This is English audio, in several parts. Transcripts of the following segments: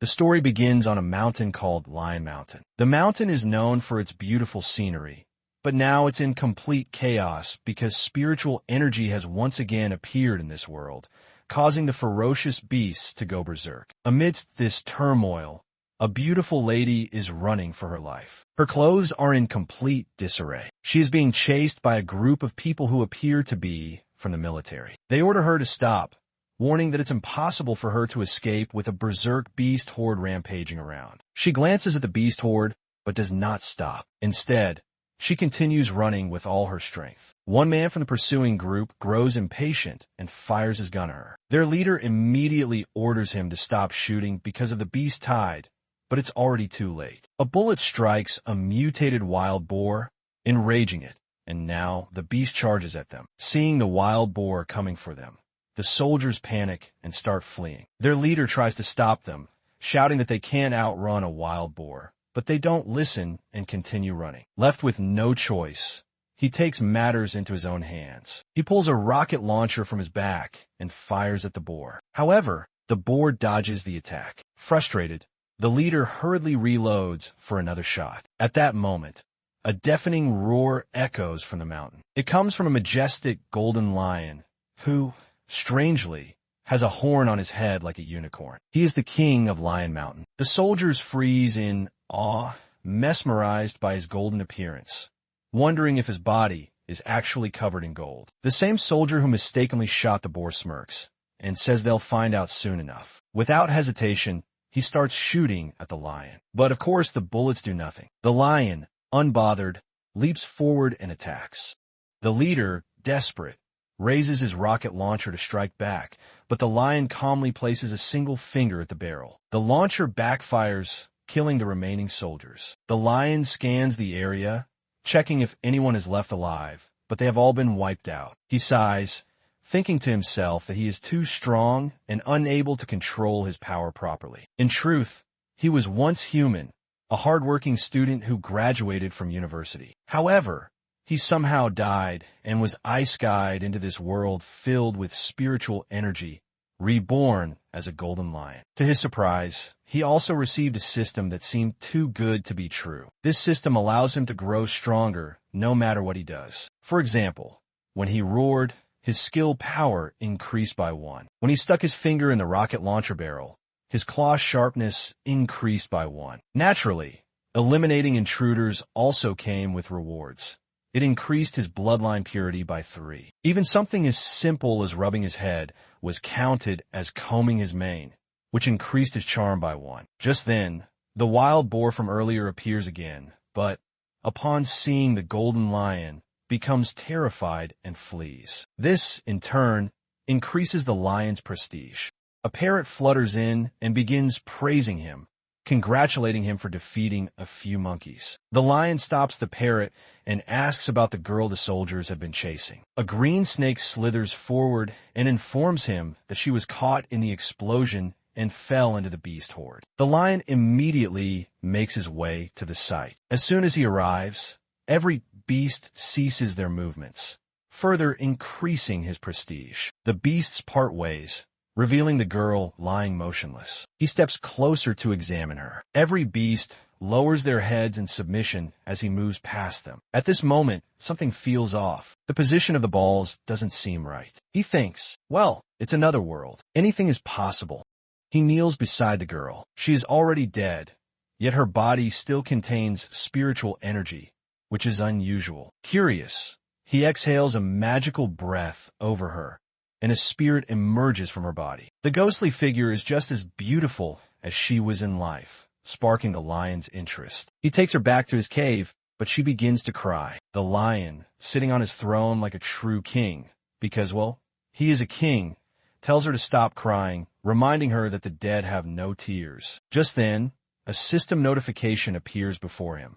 The story begins on a mountain called Lion Mountain. The mountain is known for its beautiful scenery, but now it's in complete chaos because spiritual energy has once again appeared in this world, causing the ferocious beasts to go berserk. Amidst this turmoil, a beautiful lady is running for her life. Her clothes are in complete disarray. She is being chased by a group of people who appear to be from the military. They order her to stop, warning that it's impossible for her to escape with a berserk beast horde rampaging around. She glances at the beast horde, but does not stop. Instead, she continues running with all her strength. One man from the pursuing group grows impatient and fires his gun at her. Their leader immediately orders him to stop shooting because of the beast tide, but it's already too late. A bullet strikes a mutated wild boar, enraging it, and now the beast charges at them. Seeing the wild boar coming for them, the soldiers panic and start fleeing. Their leader tries to stop them, shouting that they can't outrun a wild boar, but they don't listen and continue running. Left with no choice, he takes matters into his own hands. He pulls a rocket launcher from his back and fires at the boar. However, the boar dodges the attack. Frustrated, the leader hurriedly reloads for another shot. At that moment, a deafening roar echoes from the mountain. It comes from a majestic golden lion who, strangely, has a horn on his head like a unicorn. He is the king of Lion Mountain. The soldiers freeze in awe, mesmerized by his golden appearance, wondering if his body is actually covered in gold. The same soldier who mistakenly shot the boar smirks and says they'll find out soon enough. Without hesitation, he starts shooting at the lion. But of course the bullets do nothing. The lion, unbothered, leaps forward and attacks. The leader, desperate, raises his rocket launcher to strike back, but the lion calmly places a single finger at the barrel. The launcher backfires, killing the remaining soldiers. The lion scans the area, checking if anyone is left alive, but they have all been wiped out. He sighs, thinking to himself that he is too strong and unable to control his power properly. In truth, he was once human, a hard-working student who graduated from university. However, he somehow died and was ice-skied into this world filled with spiritual energy, reborn as a golden lion. To his surprise, he also received a system that seemed too good to be true. This system allows him to grow stronger no matter what he does. For example, when he roared, his skill power increased by 1. When he stuck his finger in the rocket launcher barrel, his claw sharpness increased by 1. Naturally, eliminating intruders also came with rewards. It increased his bloodline purity by 3. Even something as simple as rubbing his head was counted as combing his mane, which increased his charm by 1. Just then, the wild boar from earlier appears again, but, upon seeing the golden lion, becomes terrified and flees. This, in turn, increases the lion's prestige. A parrot flutters in and begins praising him, congratulating him for defeating a few monkeys. The lion stops the parrot and asks about the girl the soldiers have been chasing. A green snake slithers forward and informs him that she was caught in the explosion and fell into the beast horde. The lion immediately makes his way to the site. As soon as he arrives, every beast ceases their movements, further increasing his prestige. The beasts part ways, revealing the girl lying motionless. He steps closer to examine her. Every beast lowers their heads in submission as he moves past them. At this moment, something feels off. The position of the balls doesn't seem right. He thinks, well, it's another world. Anything is possible. He kneels beside the girl. She is already dead, yet her body still contains spiritual energy, which is unusual. Curious, he exhales a magical breath over her, and a spirit emerges from her body. The ghostly figure is just as beautiful as she was in life, sparking the lion's interest. He takes her back to his cave, but she begins to cry. The lion, sitting on his throne like a true king, because, well, he is a king, tells her to stop crying, reminding her that the dead have no tears. Just then, a system notification appears before him.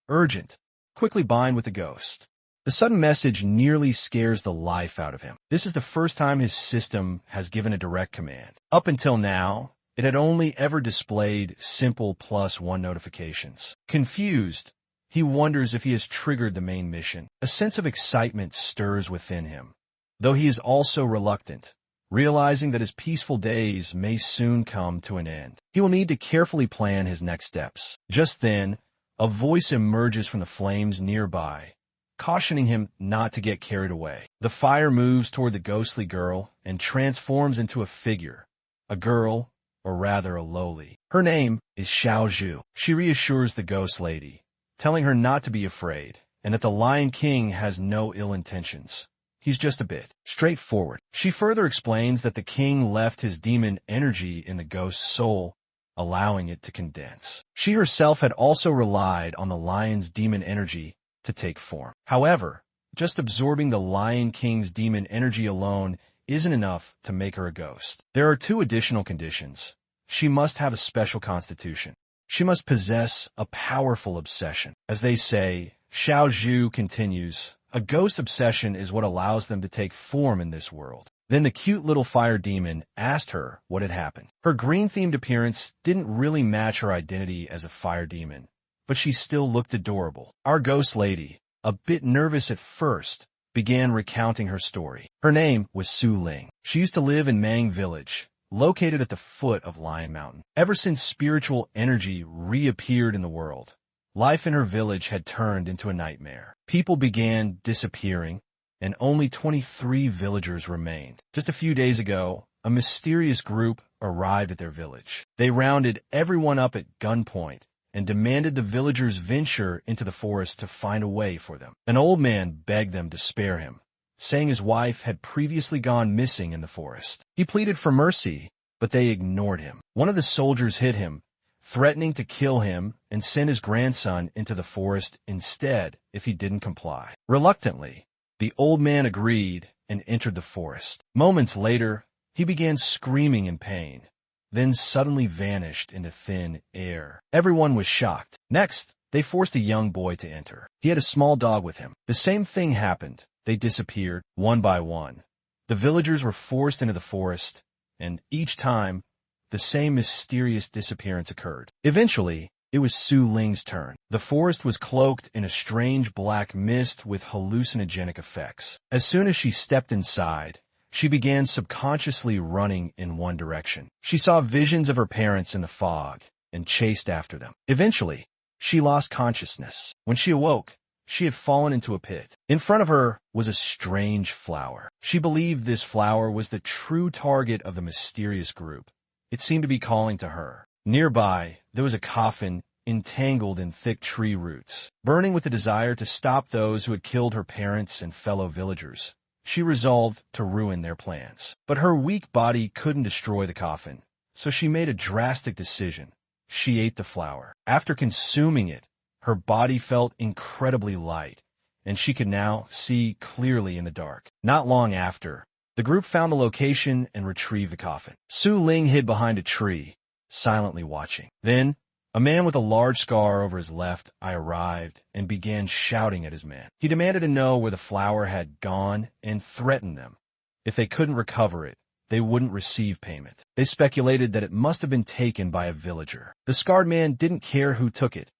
Urgent. Quickly bind with the ghost. The sudden message nearly scares the life out of him. This is the first time his system has given a direct command. Up until now, it had only ever displayed simple +1 notifications. Confused, he wonders if he has triggered the main mission. A sense of excitement stirs within him, though he is also reluctant, realizing that his peaceful days may soon come to an end. He will need to carefully plan his next steps. Just then, a voice emerges from the flames nearby, cautioning him not to get carried away. The fire moves toward the ghostly girl and transforms into a figure, a girl, or rather a lowly. Her name is Xiao Zhu. She reassures the ghost lady, telling her not to be afraid, and that the Lion King has no ill intentions. He's just a bit straightforward. She further explains that the king left his demon energy in the ghost's soul, allowing it to condense. She herself had also relied on the lion's demon energy to take form. However, just absorbing the Lion King's demon energy alone isn't enough to make her a ghost. There are two additional conditions. She must have a special constitution. She must possess a powerful obsession. As they say, Xiao Zhu continues, a ghost obsession is what allows them to take form in this world. Then the cute little fire demon asked her what had happened. Her green-themed appearance didn't really match her identity as a fire demon, but she still looked adorable. Our ghost lady, a bit nervous at first, began recounting her story. Her name was Su Ling. She used to live in Mang Village, located at the foot of Lion Mountain. Ever since spiritual energy reappeared in the world, life in her village had turned into a nightmare. People began disappearing, and only 23 villagers remained. Just a few days ago, a mysterious group arrived at their village. They rounded everyone up at gunpoint and demanded the villagers venture into the forest to find a way for them. An old man begged them to spare him, saying his wife had previously gone missing in the forest. He pleaded for mercy, but they ignored him. One of the soldiers hit him, threatening to kill him and send his grandson into the forest instead if he didn't comply. Reluctantly, the old man agreed and entered the forest. Moments later, he began screaming in pain, then suddenly vanished into thin air. Everyone was shocked. Next, they forced a young boy to enter. He had a small dog with him. The same thing happened. They disappeared, one by one. The villagers were forced into the forest, and each time, the same mysterious disappearance occurred. Eventually, it was Su Ling's turn. The forest was cloaked in a strange black mist with hallucinogenic effects. As soon as she stepped inside, she began subconsciously running in one direction. She saw visions of her parents in the fog and chased after them. Eventually, she lost consciousness. When she awoke, she had fallen into a pit. In front of her was a strange flower. She believed this flower was the true target of the mysterious group. It seemed to be calling to her. Nearby, there was a coffin entangled in thick tree roots. Burning with the desire to stop those who had killed her parents and fellow villagers, she resolved to ruin their plans. But her weak body couldn't destroy the coffin, so she made a drastic decision. She ate the flower. After consuming it, her body felt incredibly light, and she could now see clearly in the dark. Not long after, the group found the location and retrieved the coffin. Su Ling hid behind a tree, silently watching. Then, a man with a large scar over his left eye arrived and began shouting at his men. He demanded to know where the flower had gone and threatened them. If they couldn't recover it, they wouldn't receive payment. They speculated that it must have been taken by a villager. The scarred man didn't care who took it.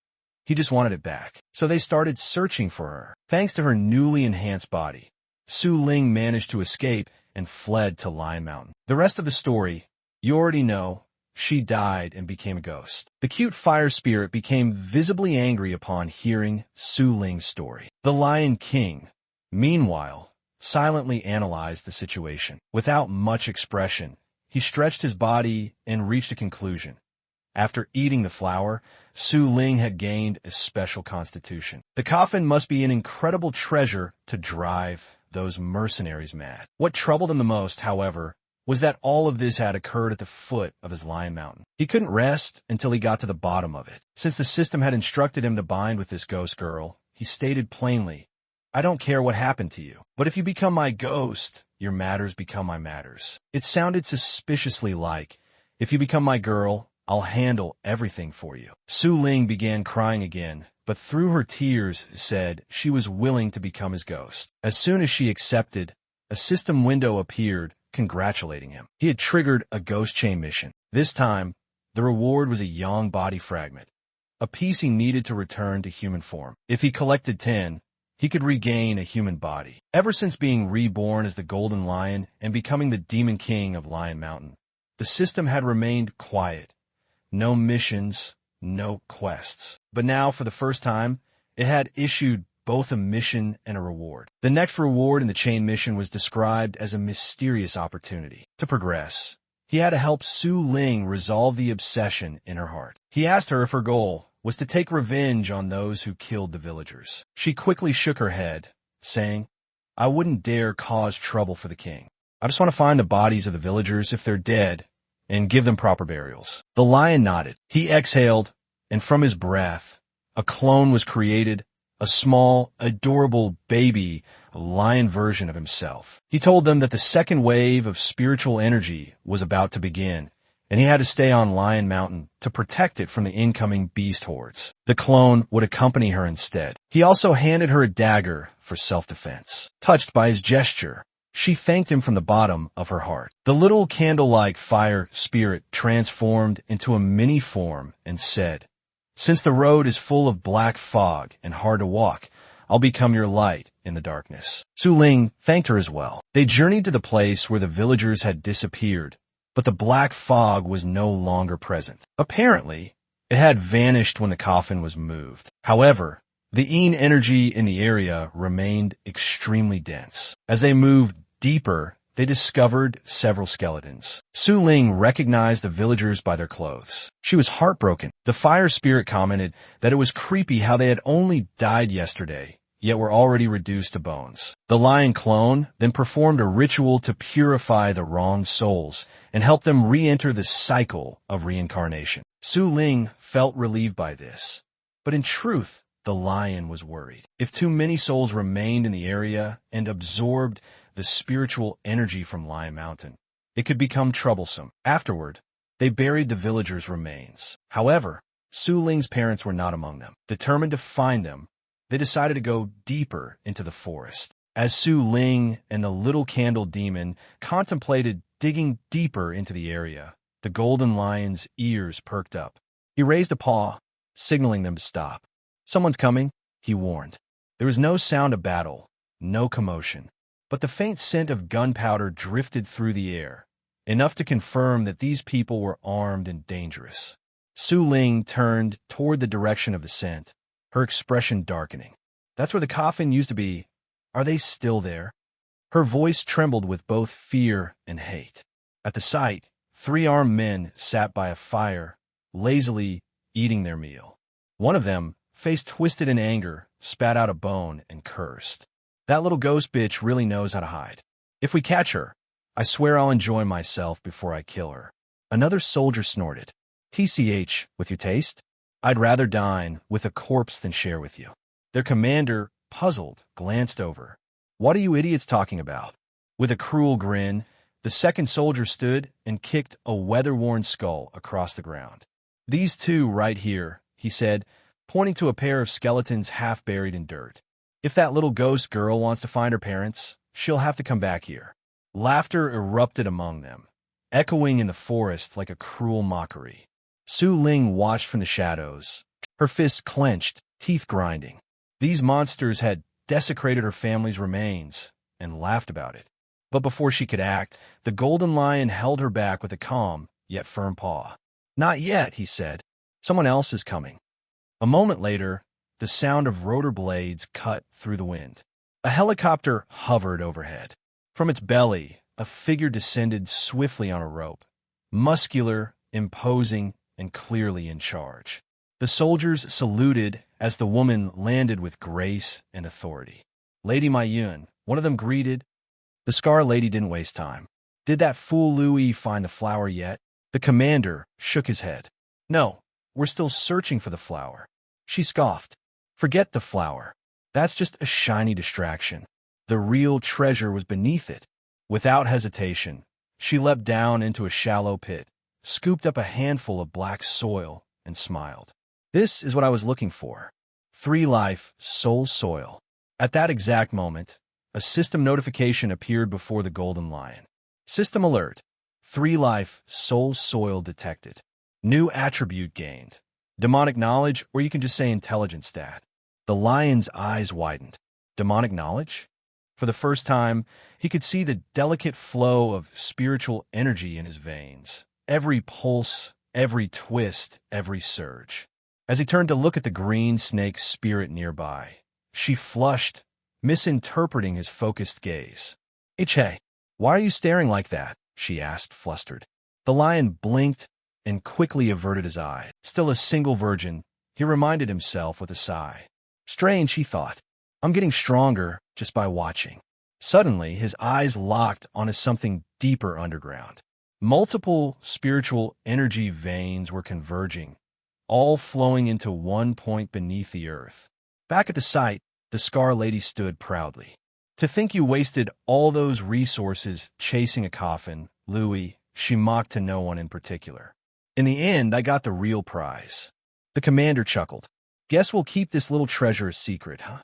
He just wanted it back. So they started searching for her. Thanks to her newly enhanced body, Su Ling managed to escape and fled to Lion Mountain. The rest of the story, you already know. She died and became a ghost. The cute fire spirit became visibly angry upon hearing Su Ling's story. The Lion King, meanwhile, silently analyzed the situation. Without much expression, he stretched his body and reached a conclusion. After eating the flower, Su Ling had gained a special constitution. The coffin must be an incredible treasure to drive those mercenaries mad. What troubled him the most, however, was that all of this had occurred at the foot of his Lion Mountain. He couldn't rest until he got to the bottom of it. Since the system had instructed him to bind with this ghost girl, he stated plainly, "I don't care what happened to you, but if you become my ghost, your matters become my matters." It sounded suspiciously like, "If you become my girl, I'll handle everything for you." Su Ling began crying again, but through her tears said she was willing to become his ghost. As soon as she accepted, a system window appeared, congratulating him. He had triggered a ghost chain mission. This time, the reward was a young body fragment, a piece he needed to return to human form. If he collected 10, he could regain a human body. Ever since being reborn as the Golden Lion and becoming the Demon King of Lion Mountain, the system had remained quiet. No missions, no quests. But now, for the first time, it had issued both a mission and a reward. The next reward in the chain mission was described as a mysterious opportunity. To progress, he had to help Su Ling resolve the obsession in her heart. He asked her if her goal was to take revenge on those who killed the villagers. She quickly shook her head, saying, "I wouldn't dare cause trouble for the king. I just want to find the bodies of the villagers if they're dead and give them proper burials." The lion nodded. He exhaled, and from his breath, a clone was created, a small, adorable baby, a lion version of himself. He told them that the second wave of spiritual energy was about to begin, and he had to stay on Lion Mountain to protect it from the incoming beast hordes. The clone would accompany her instead. He also handed her a dagger for self-defense. Touched by his gesture, she thanked him from the bottom of her heart. The little candle-like fire spirit transformed into a mini form and said, "Since the road is full of black fog and hard to walk, I'll become your light in the darkness." Su Ling thanked her as well. They journeyed to the place where the villagers had disappeared, but the black fog was no longer present. Apparently, it had vanished when the coffin was moved. However, the Yin energy in the area remained extremely dense. As they moved deeper, they discovered several skeletons. Su Ling recognized the villagers by their clothes. She was heartbroken. The fire spirit commented that it was creepy how they had only died yesterday, yet were already reduced to bones. The lion clone then performed a ritual to purify the wronged souls and help them re-enter the cycle of reincarnation. Su Ling felt relieved by this, but in truth, the lion was worried. If too many souls remained in the area and absorbed the spiritual energy from Lion Mountain, it could become troublesome. Afterward, they buried the villagers' remains. However, Su Ling's parents were not among them. Determined to find them, they decided to go deeper into the forest. As Su Ling and the little candle demon contemplated digging deeper into the area, the golden lion's ears perked up. He raised a paw, signaling them to stop. "Someone's coming," he warned. There was no sound of battle, no commotion, but the faint scent of gunpowder drifted through the air, enough to confirm that these people were armed and dangerous. Su Ling turned toward the direction of the scent, her expression darkening. "That's where the coffin used to be. Are they still there?" Her voice trembled with both fear and hate. At the sight, 3 armed men sat by a fire, lazily eating their meal. One of them, face twisted in anger, spat out a bone and cursed. "That little ghost bitch really knows how to hide. If we catch her, I swear I'll enjoy myself before I kill her." Another soldier snorted. "TCH, with your taste? I'd rather dine with a corpse than share with you." Their commander, puzzled, glanced over. "What are you idiots talking about?" With a cruel grin, the second soldier stood and kicked a weather-worn skull across the ground. "These two right here," he said, pointing to a pair of skeletons half buried in dirt. "If that little ghost girl wants to find her parents, she'll have to come back here." Laughter erupted among them, echoing in the forest like a cruel mockery. Su Ling watched from the shadows, her fists clenched, teeth grinding. These monsters had desecrated her family's remains and laughed about it. But before she could act, the golden lion held her back with a calm yet firm paw. "Not yet," he said. "Someone else is coming." A moment later, the sound of rotor blades cut through the wind. A helicopter hovered overhead. From its belly, a figure descended swiftly on a rope, muscular, imposing, and clearly in charge. The soldiers saluted as the woman landed with grace and authority. "Lady Mayun," one of them greeted. The Scar Lady didn't waste time. "Did that fool Louis find the flower yet?" The commander shook his head. "No, we're still searching for the flower." She scoffed. "Forget the flower. That's just a shiny distraction. The real treasure was beneath it." Without hesitation, she leapt down into a shallow pit, scooped up a handful of black soil, and smiled. "This is what I was looking for. 3-life soul soil." At that exact moment, a system notification appeared before the golden lion. "System alert. 3-life soul soil detected. New attribute gained. Demonic knowledge, or you can just say intelligence stat." The lion's eyes widened. Demonic knowledge? For the first time, he could see the delicate flow of spiritual energy in his veins. Every pulse, every twist, every surge. As he turned to look at the green snake's spirit nearby, she flushed, misinterpreting his focused gaze. "Hey, why are you staring like that?" she asked, flustered. The lion blinked and quickly averted his eye. Still a single virgin, he reminded himself with a sigh. Strange, he thought. I'm getting stronger just by watching. Suddenly, his eyes locked onto something deeper underground. Multiple spiritual energy veins were converging, all flowing into one point beneath the earth. Back at the site, the Scar Lady stood proudly. "To think you wasted all those resources chasing a coffin, Louis," she mocked to no one in particular. "In the end, I got the real prize." The commander chuckled. "Guess we'll keep this little treasure a secret, huh?"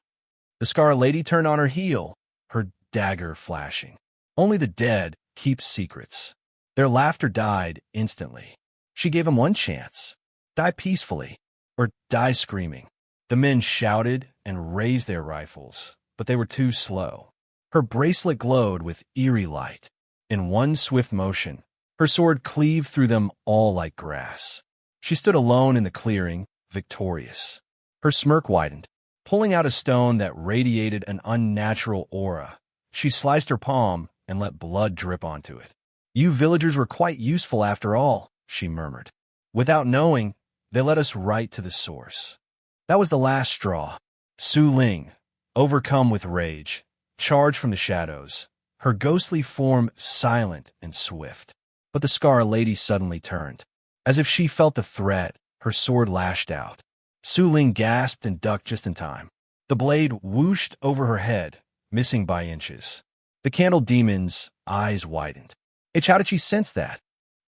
The Scar Lady turned on her heel, her dagger flashing. Only the dead keep secrets. Their laughter died instantly. She gave him one chance. Die peacefully, or die screaming. The men shouted and raised their rifles, but they were too slow. Her bracelet glowed with eerie light. In one swift motion, her sword cleaved through them all like grass. She stood alone in the clearing, victorious. Her smirk widened. Pulling out a stone that radiated an unnatural aura, she sliced her palm and let blood drip onto it. "You villagers were quite useful after all," she murmured. "Without knowing, they led us right to the source." That was the last straw. Su Ling, overcome with rage, charged from the shadows, her ghostly form silent and swift. But the Scar Lady suddenly turned. As if she felt the threat, her sword lashed out. Su Ling gasped and ducked just in time. The blade whooshed over her head, missing by inches. The Candle Demon's eyes widened. How did she sense that?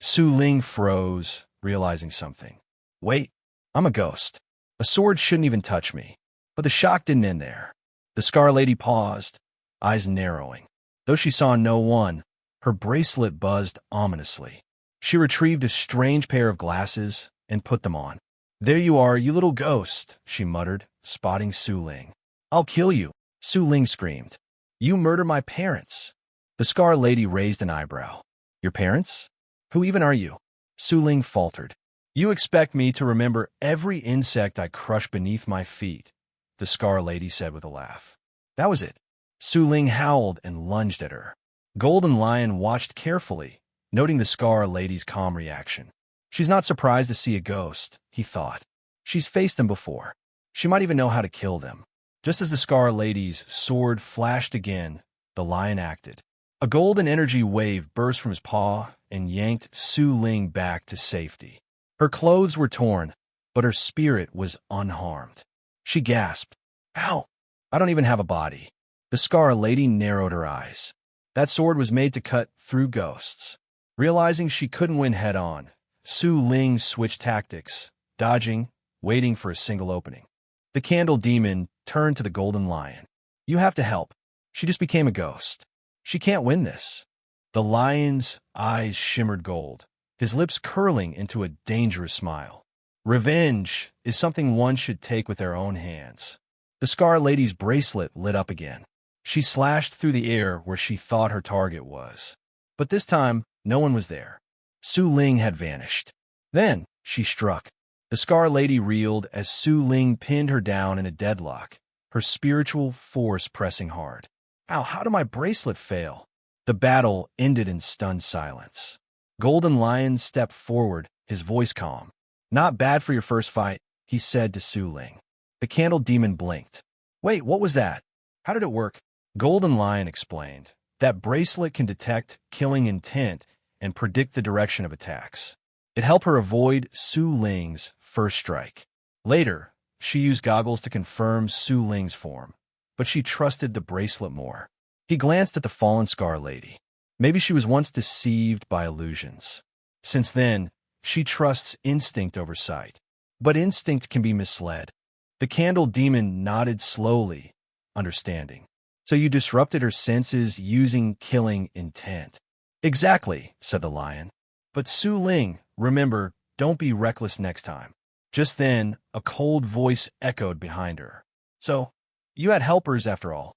Su Ling froze, realizing something. "Wait, I'm a ghost. A sword shouldn't even touch me." But the shock didn't end there. The Scar Lady paused, eyes narrowing. Though she saw no one, her bracelet buzzed ominously. She retrieved a strange pair of glasses and put them on. "There you are, you little ghost," she muttered, spotting Su Ling. "I'll kill you," Su Ling screamed. "You murdered my parents." The Scar Lady raised an eyebrow. "Your parents? Who even are you?" Su Ling faltered. "You expect me to remember every insect I crushed beneath my feet," the Scar Lady said with a laugh. That was it. Su Ling howled and lunged at her. Golden Lion watched carefully, noting the Scar Lady's calm reaction. She's not surprised to see a ghost, he thought. She's faced them before. She might even know how to kill them. Just as the Scar Lady's sword flashed again, the lion acted. A golden energy wave burst from his paw and yanked Su Ling back to safety. Her clothes were torn, but her spirit was unharmed. She gasped, "Ow! I don't even have a body." The Scar Lady narrowed her eyes. That sword was made to cut through ghosts. Realizing she couldn't win head-on, Su Ling switched tactics, dodging, waiting for a single opening. The Candle Demon turned to the Golden Lion. "You have to help. She just became a ghost. She can't win this." The lion's eyes shimmered gold, his lips curling into a dangerous smile. "Revenge is something one should take with their own hands." The Scar Lady's bracelet lit up again. She slashed through the air where she thought her target was. But this time, no one was there. Su Ling had vanished. Then she struck. The Scar Lady reeled as Su Ling pinned her down in a deadlock, her spiritual force pressing hard. "Ow, how did my bracelet fail?" The battle ended in stunned silence. Golden Lion stepped forward, his voice calm. "Not bad for your first fight," he said to Su Ling. The Candle Demon blinked. "Wait, what was that? How did it work?" Golden Lion explained. "That bracelet can detect killing intent and predict the direction of attacks. It helped her avoid Su Ling's first strike. Later, she used goggles to confirm Su Ling's form, but she trusted the bracelet more." He glanced at the fallen Scar Lady. Maybe she was once deceived by illusions. Since then, she trusts instinct over sight. But instinct can be misled. The Candle Demon nodded slowly, understanding. "So you disrupted her senses using killing intent." "Exactly," said the lion. "But Su Ling, remember, don't be reckless next time." Just then, a cold voice echoed behind her. "So, You had helpers after all.